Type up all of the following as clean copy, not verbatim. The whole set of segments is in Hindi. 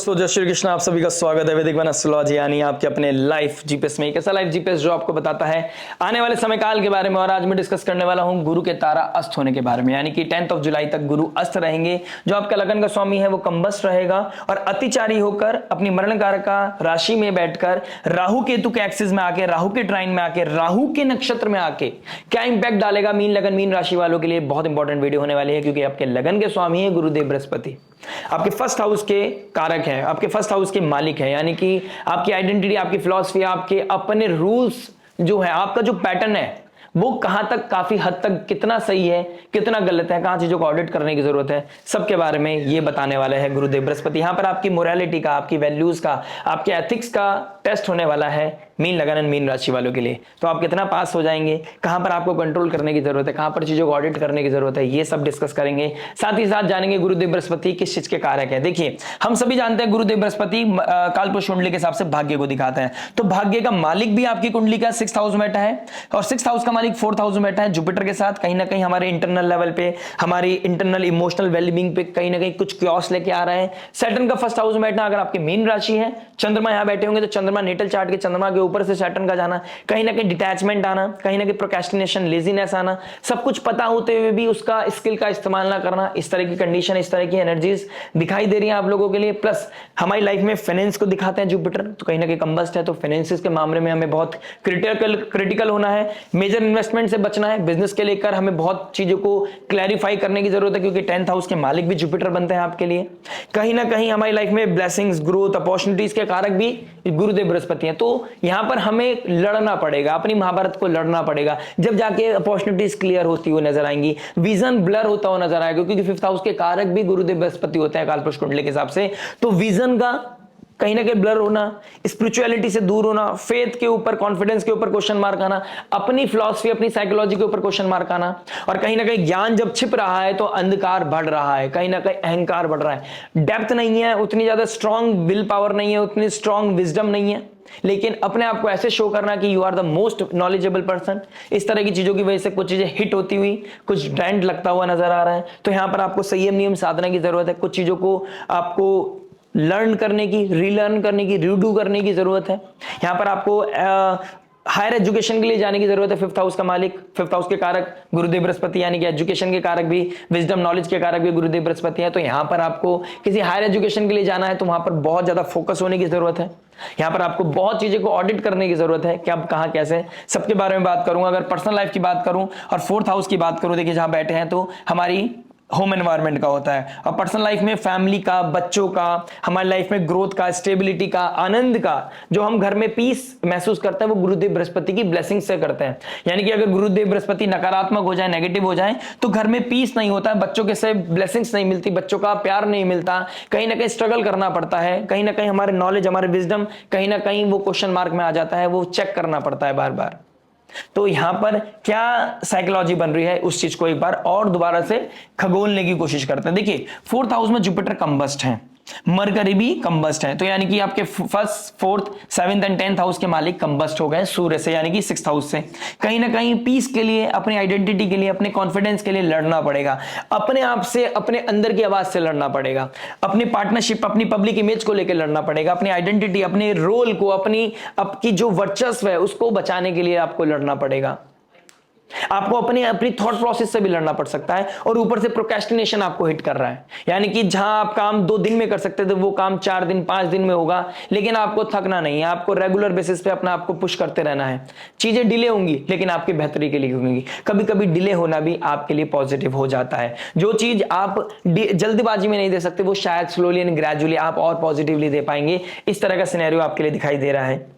दोस्तों जय श्री कृष्ण, आप सभी का स्वागत है वैदिक वन एस्ट्रोलॉजी यानी आपके अपने लाइफ जीपीएस में। एक ऐसा लाइफ जीपीएस जो आपको बताता है आने वाले समय काल के बारे में। और आज मैं डिस्कस करने वाला हूं गुरु के तारा अस्त होने के बारे में, यानी कि 10 जुलाई तक गुरु अस्त रहेंगे। जो आपका लगन का स्वामी है वो कंबस्ट रहेगा और अतिचारी होकर अपनी मरण कारका राशि में बैठकर राहु केतु के एक्सिस में आके, राहु के ट्राइन में आके, राहु के नक्षत्र में आके क्या इंपैक्ट डालेगा मीन लगन मीन राशि वालों के लिए। बहुत इंपॉर्टेंट वीडियो होने वाली है क्योंकि आपके लगन के स्वामी है गुरुदेव बृहस्पति, आपके फर्स्ट हाउस के कारक है, आपके फर्स्ट हाउस के मालिक है, यानी कि आपकी आइडेंटिटी, आपकी फिलॉसफी, आपके अपने रूल्स जो है, आपका जो पैटर्न है वो कहां तक, काफी हद तक कितना सही है, कितना गलत है, कहां चीजों को ऑडिट करने की जरूरत है, सबके बारे में ये बताने वाले हैं गुरुदेव बृहस्पति। यहां पर आपकी मोरालिटी का, आपकी वैल्यूज का, आपके एथिक्स का टेस्ट होने वाला है मीन लगन एंड मीन राशि वालों के लिए। तो आप कितना पास हो जाएंगे, कहां पर आपको कंट्रोल करने की जरूरत है, कहां पर चीजों को ऑडिट करने की जरूरत है, ये सब डिस्कस करेंगे। साथ ही साथ जानेंगे गुरुदेव बृहस्पति किस चीज के कारक है। देखिए, हम सभी जानते हैं गुरुदेव बृहस्पति कालपुरुष कुंडली के हिसाब से भाग्य को दिखाते हैं। तो भाग्य का मालिक भी आपकी कुंडली का 6th हाउस में बैठा है और 6th हाउस का मालिक 4th हाउस में बैठा है जुपिटर के साथ। कहीं ना कहीं हमारे इंटरनल लेवल पे, हमारी इंटरनल इमोशनल वेलबींग पे कहीं ना कहीं कुछ क्योस लेके आ रहा है। सैटर्न का 1st हाउस में बैठना, अगर आपकी मीन राशि है, चंद्रमा यहां बैठे होंगे तो चंद्रमा नेटल चार्ट के चंद्रमा के ऊपर से सैटर्न का जाना, कहीं ना कहीं डिटैचमेंट आना, कहीं ना कहीं प्रोक्रेस्टिनेशन, लेजीनेस आना, सब कुछ पता होते हुए भी उसका स्किल का इस्तेमाल ना करना, इस तरह की कंडीशन, इस तरह की एनर्जीज दिखाई दे रही है आप लोगों के लिए। प्लस हमारी लाइफ में फाइनेंस को दिखाते हैं जुपिटर, तो कहीं ना कहीं कंबस्ट है, तो फाइनेंसिस के मामले में हमें बहुत क्रिटिकल होना है, मेजर इन्वेस्टमेंट से बचना है। बिजनेस के लेकर हमें बहुत चीजों को क्लैरिफाई करने की जरूरत है क्योंकि 10th हाउस के मालिक भी जुपिटर बनते हैं आपके लिए। कहीं ना कहीं हमारी लाइफ में ब्लेसिंग्स, ग्रोथ, अपॉर्चुनिटीज के कारक भी गुरुदेव बृहस्पति हैं। तो यहां पर हमें लड़ना पड़ेगा, अपनी महाभारत को लड़ना पड़ेगा, जब जाके अपॉर्चुनिटीज क्लियर होती हुई नजर आएंगी, विजन ब्लर होता हुआ नजर आएगा क्योंकि 5th हाउस के कारक भी गुरुदेव बृहस्पति होते हैं कालपुरुष कुंडली के हिसाब से। तो विजन का कहीं ना कहीं ब्लर होना, स्पिरिचुअलिटी से दूर होना, फेथ के ऊपर, कॉन्फिडेंस के ऊपर क्वेश्चन मार्क आना, अपनी फिलॉसफी, अपनी साइकोलॉजी के ऊपर क्वेश्चन मार्क आना, और कहीं ना कहीं ज्ञान जब छिप रहा है तो अंधकार बढ़ रहा है, कहीं ना कहीं अहंकार बढ़ रहा है, डेप्थ नहीं है, उतनी ज्यादा स्ट्रॉन्ग विल पावर नहीं है, उतनी स्ट्रॉन्ग विजडम नहीं है, लेकिन अपने आप को ऐसे शो करना कि you are the most knowledgeable person. इस तरह की चीजों की वजह से कुछ चीजें हिट होती हुई, कुछ ट्रेंड लगता हुआ नजर आ रहा है। तो यहां पर आपको संयम नियम साधना की जरूरत है, कुछ चीजों को आपको लर्न करने की, रीलर्न करने की, रीडू करने की जरूरत है। यहां पर आपको हायर एजुकेशन के लिए जाने की जरूरत है। 5th हाउस का मालिक, 5th हाउस के कारक गुरुदेव बृहस्पति, यानी कि एजुकेशन के कारक भी, विजडम नॉलेज के कारक भी गुरुदेव बृहस्पति है। तो यहां पर आपको किसी हायर एजुकेशन के लिए जाना है तो वहां पर बहुत ज्यादा फोकस होने की जरूरत है। यहां पर आपको बहुत चीजें को ऑडिट करने की जरूरत है कि अब कहां कैसे, सबके बारे में बात करूंगा। अगर पर्सनल लाइफ की बात करूं और 4th हाउस की बात करूं, देखिए जहां बैठे हैं तो हमारी होम एनवायरनमेंट का होता है, और पर्सनल लाइफ में फैमिली का, बच्चों का, हमारी लाइफ में ग्रोथ का, स्टेबिलिटी का, आनंद का, जो हम घर में पीस महसूस करते हैं वो गुरुदेव बृहस्पति की ब्लेसिंग से करते हैं। यानी कि अगर गुरुदेव बृहस्पति नकारात्मक हो जाए, नेगेटिव हो जाए, तो घर में पीस नहीं होता है, बच्चों के से ब्लेसिंग्स नहीं मिलती, बच्चों का प्यार नहीं मिलता, कहीं ना कहीं स्ट्रगल करना पड़ता है, कहीं ना कहीं हमारे नॉलेज, हमारे विजडम कहीं ना कहीं वो क्वेश्चन मार्क में आ जाता है, वो चेक करना पड़ता है बार बार। तो यहां पर क्या साइकोलॉजी बन रही है उस चीज को एक बार और दोबारा से खगोलने की कोशिश करते हैं। देखिए, 4th हाउस में जुपिटर कंबस्ट है, मरकरी भी कंबस्ट है, तो यानी कि आपके 1st, 4th, 7th and 10th house के मालिक कंबस्ट हो गए सूर्य से, यानी कि 6th हाउस से। कहीं ना कहीं पीस के लिए, अपनी आइडेंटिटी के लिए, अपने कॉन्फिडेंस के लिए लड़ना पड़ेगा, अपने आप से, अपने अंदर की आवाज से लड़ना पड़ेगा, अपनी पार्टनरशिप, अपनी पब्लिक इमेज को लेकर लड़ना पड़ेगा, अपनी आइडेंटिटी, अपने रोल को, आपकी जो वर्चस्व है उसको बचाने के लिए आपको लड़ना पड़ेगा। आपको अपनी थॉट प्रोसेस से भी लड़ना पड़ सकता है, और ऊपर से प्रोक्रेस्टिनेशन आपको हिट कर रहा है, यानी कि जहां आप काम 2 दिन में कर सकते थे वो काम 4 दिन, 5 दिन में होगा, लेकिन आपको थकना नहीं है, आपको रेगुलर बेसिस पे अपना आपको पुश करते रहना है। चीजें डिले होंगी लेकिन आपकी बेहतरी के लिए होंगी। कभी कभी डिले होना भी आपके लिए पॉजिटिव हो जाता है। जो चीज आप जल्दबाजी में नहीं दे सकते वो शायद स्लोली एंड ग्रेजुअली आप और पॉजिटिवली दे पाएंगे। इस तरह का सिनेरियो आपके लिए दिखाई दे रहा है।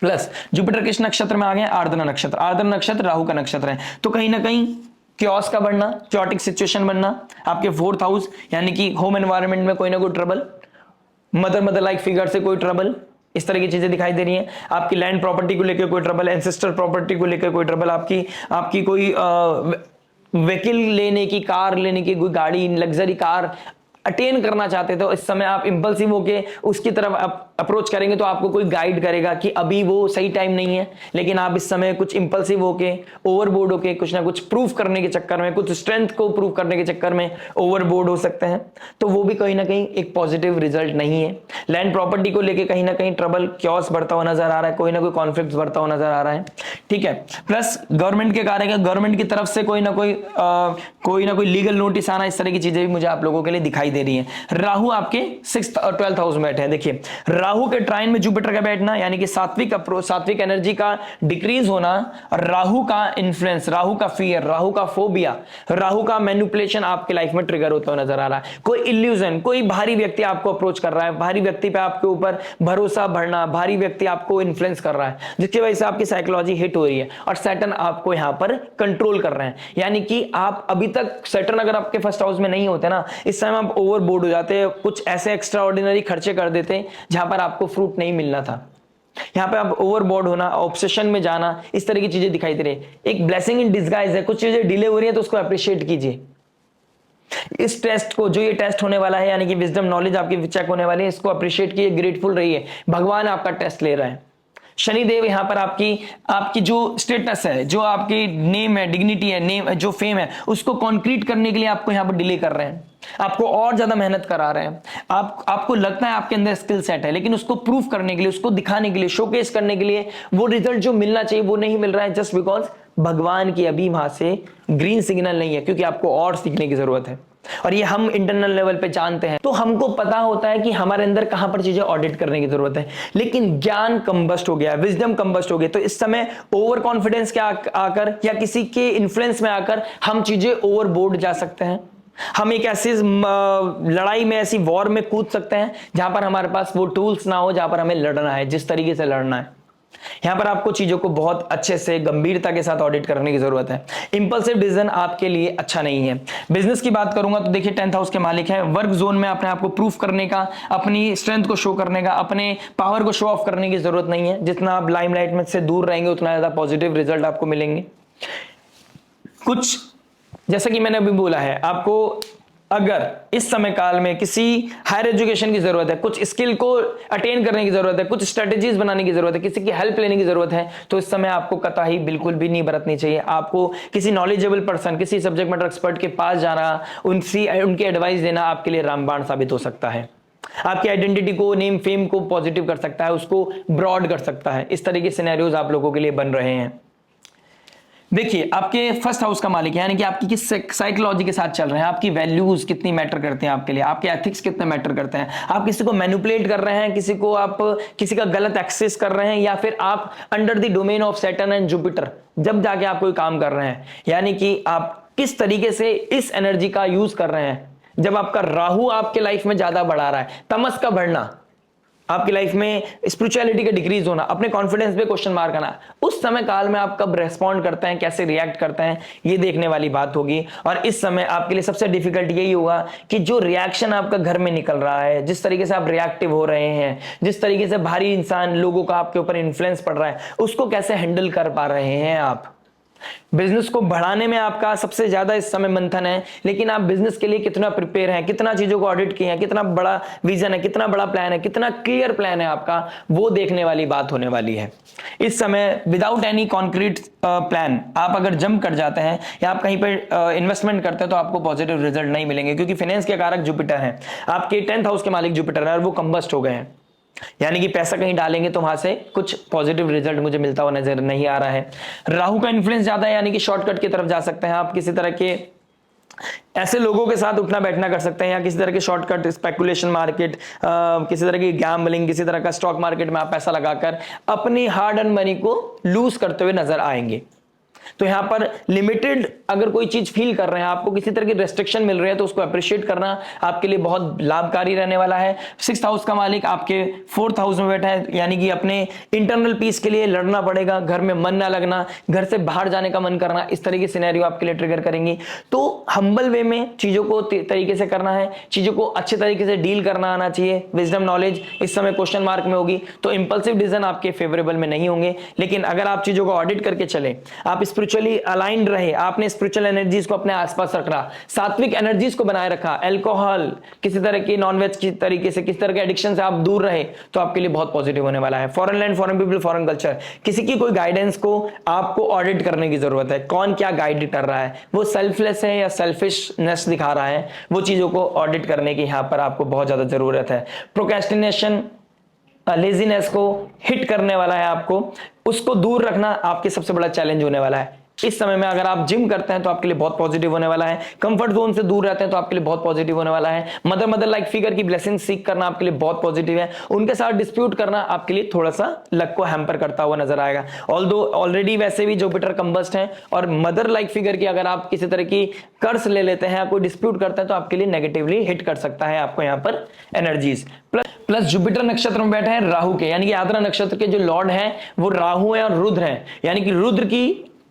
प्लस जुपिटर किस नक्षत्र में आ गए? आर्द्रा नक्षत्र। आर्द्रा नक्षत्र राहु का नक्षत्र है, तो कहीं ना कहीं क्योस का बढ़ना, चॉटिक सिचुएशन बनना, आपके 4th हाउस यानी कि होम एनवायरनमेंट में कोई ना कोई ट्रबल, मदर लाइक फिगर से कोई ट्रबल, इस तरह की चीजें दिखाई दे रही हैं। आपकी लैंड प्रॉपर्टी को लेकर कोई ट्रबल, एंसेस्टर प्रॉपर्टी को लेकर कोई ट्रबल, आपकी कोई व्हीकल लेने की, कार लेने की, कोई गाड़ी, लग्जरी कार अटेन करना चाहते थे, इस समय आप इंपल्सिव होके उसकी तरफ अप्रोच करेंगे तो आपको कोई गाइड करेगा कि अभी वो सही टाइम नहीं है। लेकिन आप इस समय कुछ इंपल्सिव होके, ओवरबोर्ड होके, कुछ ना कुछ प्रूफ करने के चक्कर में, कुछ स्ट्रेंथ को प्रूव करने के चक्कर में ओवरबोर्ड हो सकते हैं, तो वो भी कहीं ना कहीं एक पॉजिटिव रिजल्ट नहीं है। लैंड प्रॉपर्टी को लेके कहीं ना कहीं ट्रबल, क्योस बढ़ता हुआ नजर आ रहा है, कोई ना कोई कॉन्फ्लिक्ट बढ़ता हुआ नजर आ रहा है, ठीक है। प्लस गवर्नमेंट के कार्य, गवर्नमेंट की तरफ से कोई ना कोई लीगल नोटिस आना, इस तरह की चीजें भी मुझे आप लोगों के लिए दिखाई दे रही है। राहु आपके 6th और 12th हाउस में बैठे हैं। देखिए राहु के ट्राइन में जुपिटर का बैठना, यानी कि सात्विक एनर्जी का डिक्रीज होना, राहु का इन्फ्लुएंस, राहु का फियर, राहु का फोबिया, राहु का मैनिपुलेशन आपके लाइफ में ट्रिगर होता हुआ नजर आ रहा है। कोई इल्यूजन, कोई भारी व्यक्ति आपको अप्रोच कर रहा है, भारी व्यक्ति पे आपके ऊपर भरोसा बढ़ना, भारी व्यक्ति आपको इन्फ्लुएंस कर रहा है, जिसकी वजह से आपकी साइकोलॉजी हिट हो रही है और सैटर्न आपको यहां पर कंट्रोल कर रहे हैं। यानी कि आप अभी तक, सैटर्न अगर आपके फर्स्ट हाउस में नहीं होते ना, इस समय आप ओवरबोर्ड हो जाते, कुछ ऐसे एक्स्ट्रा ऑर्डिनरी खर्चे कर देते जहां पर आपको फ्रूट नहीं मिलना था। यहां पे आप ओवरबोर्ड होना, ऑब्सेशन में जाना, इस तरह की चीजें दिखाई दे रही है। एक ब्लेसिंग इन डिस्गाइज है, कुछ चीजें डिले हो रही है तो उसको अप्रिशिएट कीजिए। इस टेस्ट को, जो ये टेस्ट होने वाला है, यानी कि विजडम नॉलेज आपकी चेक होने वाली है, इसको अप्रिशिएट कीजिए, ग्रेटफुल रहिए, भगवान आपका टेस्ट ले रहा है। शनिदेव यहां पर आपकी जो स्टेटस है, जो आपकी नेम है, डिग्निटी है, नेम जो फेम है, उसको कॉन्क्रीट करने के लिए आपको यहां पर डिले कर रहे हैं, आपको और ज्यादा मेहनत करा रहे हैं। आपको लगता है आपके अंदर स्किल सेट है, लेकिन उसको प्रूफ करने के लिए, उसको दिखाने के लिए, शोकेस करने के लिए वो रिजल्ट जो मिलना चाहिए वो नहीं मिल रहा है, जस्ट बिकॉज भगवान की अभी वहां से ग्रीन सिग्नल नहीं है, क्योंकि आपको और सीखने की जरूरत है। और ये हम इंटरनल लेवल पे जानते हैं, तो हमको पता होता है कि हमारे अंदर कहां पर चीजें ऑडिट करने की जरूरत है। लेकिन ज्ञान कंबस्ट हो गया, विजडम कंबस्ट हो गई, तो इस समय ओवर कॉन्फिडेंस के आकर या किसी के इन्फ्लुएंस में आकर हम चीजें ओवरबोर्ड जा सकते हैं। हम एक ऐसी लड़ाई में, ऐसी वॉर में कूद सकते हैं जहां पर हमारे पास वो टूल्स ना हो, जहां पर हमें लड़ना है, जिस तरीके से लड़ना है। यहां पर आपको चीजों को बहुत अच्छे से, गंभीरता के साथ ऑडिट करने की जरूरत है। इंपल्सिव डिसीजन आपके लिए अच्छा नहीं है। बिजनेस की बात करूंगा तो देखिए 10th हाउस के मालिक है, वर्क जोन में अपने आप को प्रूफ करने का, अपनी स्ट्रेंथ को शो करने का, अपने पावर को शो ऑफ करने की जरूरत नहीं है। जितना आप लाइमलाइट में से दूर रहेंगे उतना ज्यादा पॉजिटिव रिजल्ट आपको मिलेंगे। कुछ, जैसा कि मैंने अभी बोला है, आपको अगर इस समय काल में किसी हायर एजुकेशन की जरूरत है, कुछ स्किल को अटेन करने की जरूरत है, कुछ स्ट्रेटेजीज बनाने की जरूरत है, किसी की हेल्प लेने की जरूरत है, तो इस समय आपको कतई बिल्कुल भी नहीं बरतनी चाहिए। आपको किसी नॉलेजेबल पर्सन, किसी सब्जेक्ट मैटर एक्सपर्ट के पास जाना, उनकी एडवाइस देना आपके लिए रामबाण साबित हो सकता है। आपकी आइडेंटिटी को, नेम फेम को पॉजिटिव कर सकता है, उसको ब्रॉड कर सकता है। इस तरह के सिनेरियोज आप लोगों के लिए बन रहे हैं। देखिए आपके फर्स्ट हाउस का मालिक, यानी कि आपकी किस साइकोलॉजी के साथ चल रहे हैं, आपकी वैल्यूज कितनी मैटर करते हैं आपके लिए, आपके एथिक्स कितने मैटर करते हैं, आप किसी को मैनिपुलेट कर रहे हैं, किसी का गलत एक्सेस कर रहे हैं, या फिर आप under the domain of Saturn and Jupiter जब जाके आप कोई काम कर रहे हैं, यानी कि आप किस तरीके से इस एनर्जी का यूज कर रहे हैं। जब आपका राहु आपके लाइफ में ज्यादा बढ़ा रहा है, तमस का बढ़ना, आपकी लाइफ में स्पिरिचुअलिटी का डिक्रीज होना, अपने कॉन्फिडेंस पे क्वेश्चन मार्क आना, उस समय काल में आप कब रेस्पॉन्ड करते हैं, कैसे रिएक्ट करते हैं, ये देखने वाली बात होगी। और इस समय आपके लिए सबसे डिफिकल्ट यही होगा कि जो रिएक्शन आपका घर में निकल रहा है, जिस तरीके से आप रिएक्टिव हो रहे हैं, जिस तरीके से भारी इंसान लोगों का आपके ऊपर इन्फ्लुएंस पड़ रहा है, उसको कैसे हैंडल कर पा रहे हैं आप। बिजनेस को बढ़ाने में आपका सबसे ज्यादा इस समय मंथन है, लेकिन आप बिजनेस के लिए कितना प्रिपेयर हैं, कितना चीजों को ऑडिट किए हैं, कितना बड़ा विजन है, कितना बड़ा प्लान है, कितना क्लियर प्लान है आपका, वो देखने वाली बात होने वाली है। इस समय विदाउट एनी कॉन्क्रीट प्लान आप अगर जंप कर जाते हैं या आप कहीं पर इन्वेस्टमेंट करते हैं तो आपको पॉजिटिव रिजल्ट नहीं मिलेंगे, क्योंकि फाइनेंस के कारक जुपिटर है, आपके 10th हाउस के मालिक जुपिटर है और वो कंबस्ट हो गए हैं। यानी कि पैसा कहीं डालेंगे तो वहां से कुछ पॉजिटिव रिजल्ट मुझे मिलता हुआ नजर नहीं आ रहा है। राहु का इन्फ्लुएंस ज्यादा है, यानी कि शॉर्टकट की तरफ जा सकते हैं आप, किसी तरह के ऐसे लोगों के साथ उठना बैठना कर सकते हैं, या किसी तरह के शॉर्टकट स्पेकुलेशन मार्केट, किसी तरह की गैम्बलिंग, किसी तरह का स्टॉक मार्केट में आप पैसा लगाकर अपनी हार्ड अर्न मनी को लूज करते हुए नजर आएंगे। तो यहां पर लिमिटेड अगर कोई चीज फील कर रहे हैं, आपको किसी तरह की रेस्ट्रिक्शन मिल रही है, तो उसको अप्रिशिएट करना आपके लिए बहुत लाभकारी रहने वाला है। 6th हाउस का मालिक आपके 4th हाउस में बैठा है, यानी कि अपने इंटरनल पीस के लिए लड़ना पड़ेगा, घर में मन ना लगना, घर से बाहर जाने का मन करना, इस तरह की सिनेरियो आपके लिए ट्रिगर करेंगी। तो हम्बल वे में चीजों को तरीके से करना है, चीजों को अच्छे तरीके से डील करना आना चाहिए। विजडम नॉलेज इस समय क्वेश्चन मार्क में होगी, तो इंपल्सिव डिसीजन आपके फेवरेबल में नहीं होंगे। लेकिन अगर आप चीजों को ऑडिट करके चले, आप स्पिरिचुअली अलाइंड रहे, आपने स्पिरिचुअल एनर्जीज को अपने आसपास रखा, सात्विक एनर्जीज को बनाए रखा, अल्कोहल, किसी तरह की नॉनवेज की तरीके से, किसी तरह के एडिक्शन से आप दूर रहे, तो आपके लिए बहुत पॉजिटिव होने वाला है। Foreign land, foreign people, foreign culture, किसी की कोई गाइडेंस को आपको ऑडिट करने की जरूरत है। कौन क्या गाइड कर रहा है, वो सेल्फलेस है या सेल्फिशनेस दिखा रहा है, वो चीजों को ऑडिट करने की यहां पर आपको बहुत ज्यादा जरूरत है। प्रोक्रेस्टिनेशन, लेजीनेस को हिट करने वाला है, आपको उसको दूर रखना आपके सबसे बड़ा चैलेंज होने वाला है। इस समय में अगर आप जिम करते हैं तो आपके लिए बहुत पॉजिटिव होने वाला है। कंफर्ट जोन से दूर रहते हैं तो आपके लिए बहुत पॉजिटिव होने वाला है। मदर लाइक फिगर की ब्लेसिंग सीख करना आपके लिए बहुत पॉजिटिव है। उनके साथ डिस्प्यूट करना आपके लिए थोड़ा सा लक को हैम्पर करता हुआ नजर आएगा। ऑलरेडी वैसे भी जुपिटर कंबस्ट है, और मदर लाइक फिगर की अगर आप किसी तरह की कर्ज ले लेते हैं, कोई डिस्प्यूट करते हैं, तो आपके लिए नेगेटिवली हिट कर सकता है आपको यहाँ पर एनर्जीज। प्लस जुपिटर नक्षत्र में बैठे हैं राहु के, यानी कि आद्रा नक्षत्र के जो लॉर्ड हैं वो राहु है और रुद्र है, यानी कि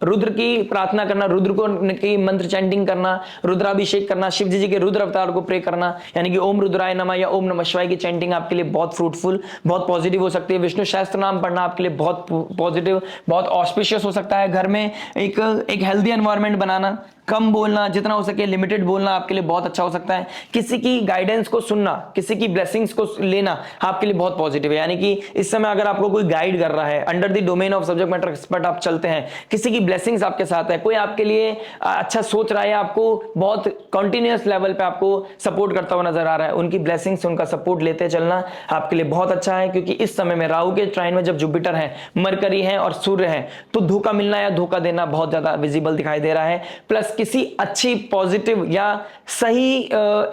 रुद्र की प्रार्थना करना, रुद्र को की मंत्र चैंटिंग करना, रुद्राभिषेक करना, शिव जी के रुद्र अवतार को प्रे करना, यानी कि ओम रुद्राय नमः या ओम नमः शिवाय की चैंटिंग आपके लिए बहुत फ्रूटफुल, बहुत पॉजिटिव हो सकती है। विष्णु सहस्त्र नाम पढ़ना आपके लिए बहुत पॉजिटिव, बहुत ऑस्पिशियस हो सकता है। घर में एक हेल्दी एनवायरनमेंट बनाना, कम बोलना, जितना हो सके लिमिटेड बोलना आपके लिए बहुत अच्छा हो सकता है। किसी की गाइडेंस को सुनना, किसी की ब्लेसिंग्स को लेना आपके लिए बहुत पॉजिटिव है, यानी कि इस समय अगर आपको कोई गाइड कर रहा है, under the domain of subject matter expert आप चलते हैं, किसी की ब्लेसिंग्स आपके साथ है, कोई आपके लिए अच्छा सोच रहा है, आपको बहुत कंटिन्यूअस लेवल पे आपको सपोर्ट करता हुआ नजर आ रहा है, उनकी ब्लेसिंग्स, उनका सपोर्ट लेते चलना आपके लिए बहुत अच्छा है। क्योंकि इस समय में राहु के ट्राइन में जब जुपिटर है, मरकरी है और सूर्य है, तो धोखा मिलना या धोखा देना बहुत ज्यादा विजिबल दिखाई दे रहा है। प्लस किसी अच्छी पॉजिटिव या सही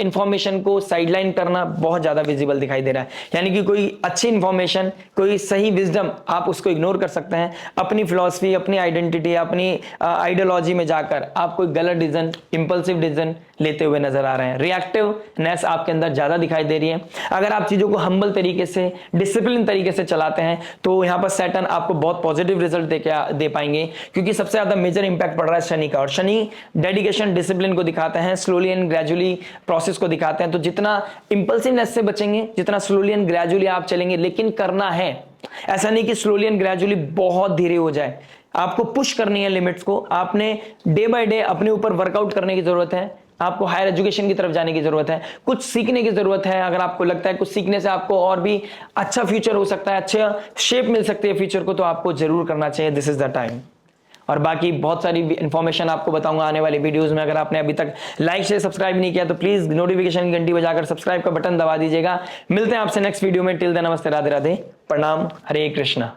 इंफॉर्मेशन को साइडलाइन करना बहुत ज्यादा विजिबल दिखाई दे रहा है, यानी कि कोई अच्छी इंफॉर्मेशन, कोई सही विजडम आप उसको इग्नोर कर सकते हैं। अपनी फिलॉसफी, अपनी आइडेंटिटी, अपनी आइडियोलॉजी में जाकर आप कोई गलत डिसीजन, इंपल्सिव डिसीजन लेते हुए नजर आ रहे हैं। रिएक्टिवनेस आपके अंदर ज्यादा दिखाई दे रही है। अगर आप चीजों को हम्बल तरीके से, डिसिप्लिन तरीके से चलाते हैं, तो यहां पर सैटर्न आपको बहुत पॉजिटिव रिजल्ट दे पाएंगे, क्योंकि सबसे ज्यादा मेजर इंपैक्ट पड़ रहा है शनि का, और शनि डेडिकेशन, डिसिप्लिन को दिखाते हैं, स्लोली एंड ग्रेजुअली प्रोसेस को दिखाते हैं। तो जितना इंपल्सिवनेस से बचेंगे, जितना स्लोली एंड ग्रेजुअली आप चलेंगे, लेकिन करना है ऐसा नहीं कि स्लोली एंड ग्रेजुअली बहुत धीरे हो जाए, आपको पुश करनी है लिमिट्स को। आपने डे बाय डे अपने ऊपर वर्कआउट करने की जरूरत है, आपको हायर एजुकेशन की तरफ जाने की जरूरत है, कुछ सीखने की जरूरत है। अगर आपको लगता है कुछ सीखने से आपको और भी अच्छा फ्यूचर हो सकता है, अच्छा शेप मिल सकती है फ्यूचर को, तो आपको जरूर करना चाहिए, दिस इज द टाइम। और बाकी बहुत सारी इंफॉर्मेशन आपको बताऊंगा आने वाली वीडियोस में। अगर आपने अभी तक लाइक से सब्सक्राइब नहीं किया तो प्लीज नोटिफिकेशन की घंटी बजाकर सब्सक्राइब का बटन दबा दीजिएगा। मिलते हैं आपसे नेक्स्ट वीडियो में। टिल देन नमस्ते, राधे राधे, प्रणाम, हरे कृष्णा।